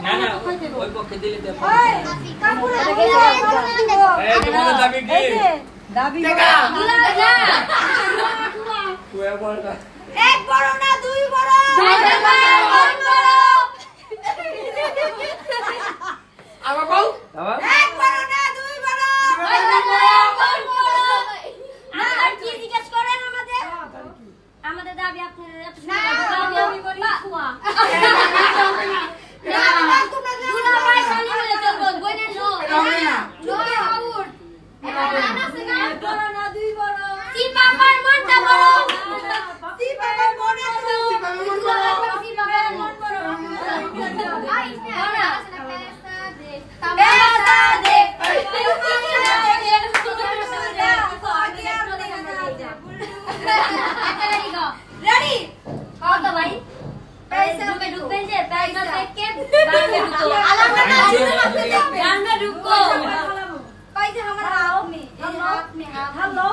না না ওই পক্ষে দিলে তো দাবি কি দাবি এক বড় না দুই বড় আবার বল এক বড় না দুই বড় আর কি জিজ্ঞেস করেন আমাদের দাবি আপনাদের দাবি বলি খুয়া না তোমরা দুলা ভাই খালি বলে চলবো বইনে নো নো আউট বড় না দুই বড় সি বাবার মনটা বড় সি বাবার মনে তো সি বাবার মন বড় আই না पैसा दे रेडी हाँ तो भाई पैसा में डूबे जे पैसा देख के गान में डूबो गान में डूबो पैसा हमारा हाथ में हाथ में हेलो